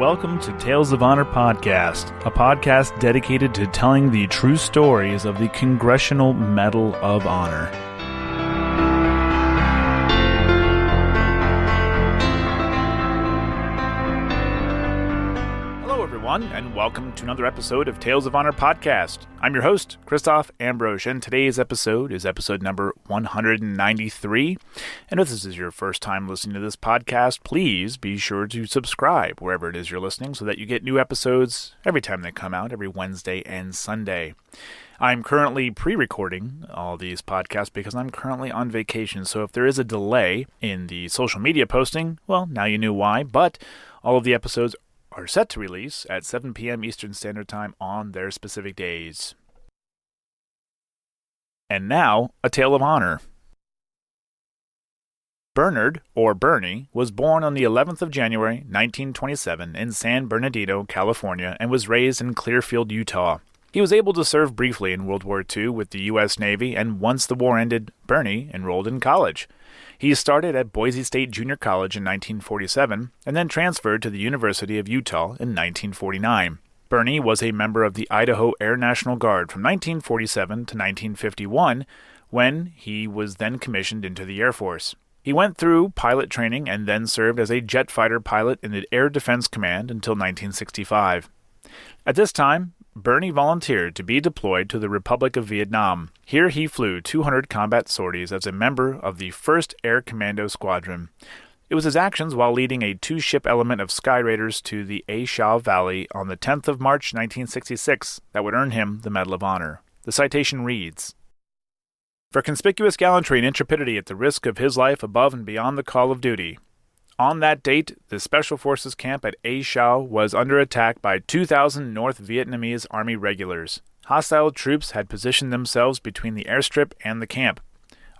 welcome to Tales of Honor Podcast, a podcast dedicated to telling the true stories of the Congressional Medal of Honor. And welcome to another episode of Tales of Honor Podcast. I'm your host, Christoph Ambrose, and today's episode is episode number 193. And if this is your first time listening to this podcast, please be sure to subscribe wherever it is you're listening so that you get new episodes every time they come out, every Wednesday and Sunday. I'm currently pre-recording all these podcasts because I'm currently on vacation, so if there is a delay in the social media posting, well, now you knew why, but all of the episodes are set to release at 7 p.m. Eastern Standard Time on their specific days. And now, a tale of honor. Bernard, or Bernie, was born on the 11th of January, 1927 in San Bernardino, California, and was raised in Clearfield, Utah. He was able to serve briefly in World War II with the U.S. Navy, and once the war ended, Bernie enrolled in college. He started at Boise State Junior College in 1947 and then transferred to the University of Utah in 1949. Bernie was a member of the Idaho Air National Guard from 1947 to 1951 when he was then commissioned into the Air Force. He went through pilot training and then served as a jet fighter pilot in the Air Defense Command until 1965. At this time, Bernie volunteered to be deployed to the Republic of Vietnam. Here he flew 200 combat sorties as a member of the 1st Air Commando Squadron. It was his actions while leading a 2-ship element of Sky Raiders to the A Shau Valley on the 10th of March 1966 that would earn him the Medal of Honor. The citation reads, "For conspicuous gallantry and intrepidity at the risk of his life above and beyond the call of duty. On that date, the Special Forces camp at A Shau was under attack by 2,000 North Vietnamese Army regulars. Hostile troops had positioned themselves between the airstrip and the camp.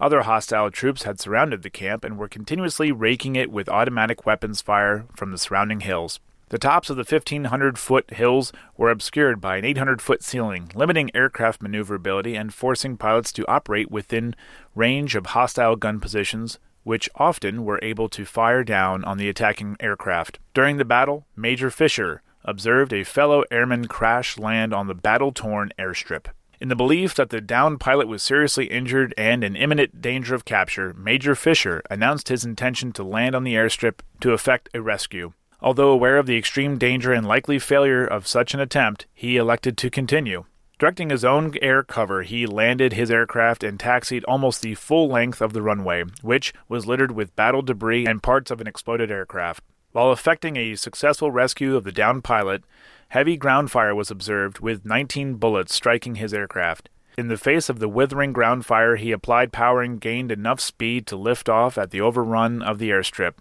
Other hostile troops had surrounded the camp and were continuously raking it with automatic weapons fire from the surrounding hills. The tops of the 1,500-foot hills were obscured by an 800-foot ceiling, limiting aircraft maneuverability and forcing pilots to operate within range of hostile gun positions, which often were able to fire down on the attacking aircraft. During the battle, Major Fisher observed a fellow airman crash land on the battle-torn airstrip. In the belief that the downed pilot was seriously injured and in imminent danger of capture, Major Fisher announced his intention to land on the airstrip to effect a rescue. Although aware of the extreme danger and likely failure of such an attempt, he elected to continue. Directing his own air cover, he landed his aircraft and taxied almost the full length of the runway, which was littered with battle debris and parts of an exploded aircraft. While effecting a successful rescue of the downed pilot, heavy ground fire was observed, with 19 bullets striking his aircraft. In the face of the withering ground fire, he applied power and gained enough speed to lift off at the overrun of the airstrip.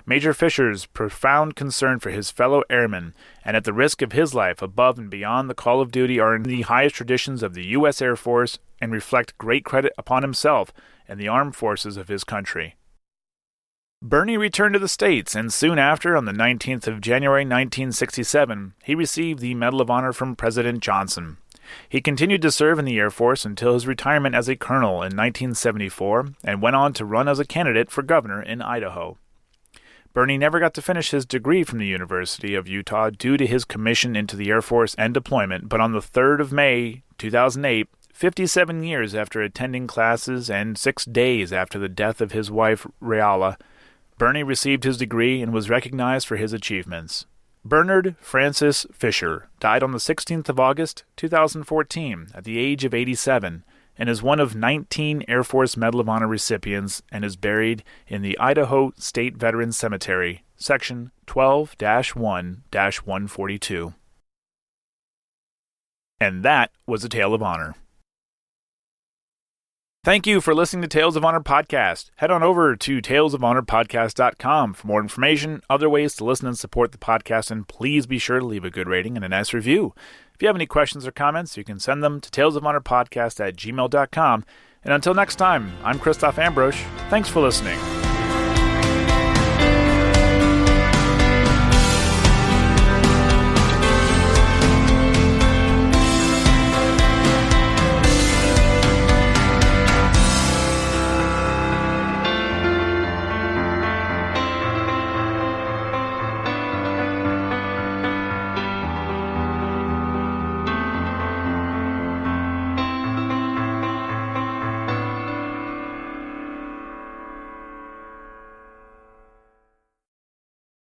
Major Fisher's profound concern for his fellow airmen, and at the risk of his life above and beyond the call of duty, are in the highest traditions of the U.S. Air Force and reflect great credit upon himself and the armed forces of his country." Bernie returned to the States, and soon after, on the 19th of January 1967, he received the Medal of Honor from President Johnson. He continued to serve in the Air Force until his retirement as a colonel in 1974, and went on to run as a candidate for governor in Idaho. Bernie never got to finish his degree from the University of Utah due to his commission into the Air Force and deployment, but on the 3rd of May, 2008, 57 years after attending classes and 6 days after the death of his wife, Rayala, Bernie received his degree and was recognized for his achievements. Bernard Francis Fisher died on the 16th of August, 2014, at the age of 87, and is one of 19 Air Force Medal of Honor recipients and is buried in the Idaho State Veterans Cemetery, Section 12-1-142. And that was a Tale of Honor. Thank you for listening to Tales of Honor Podcast. Head on over to talesofhonorpodcast.com for more information, other ways to listen and support the podcast, and please be sure to leave a good rating and a nice review. If you have any questions or comments, you can send them to talesofhonorpodcast@gmail.com. And until next time, I'm Christoph Ambrose. Thanks for listening.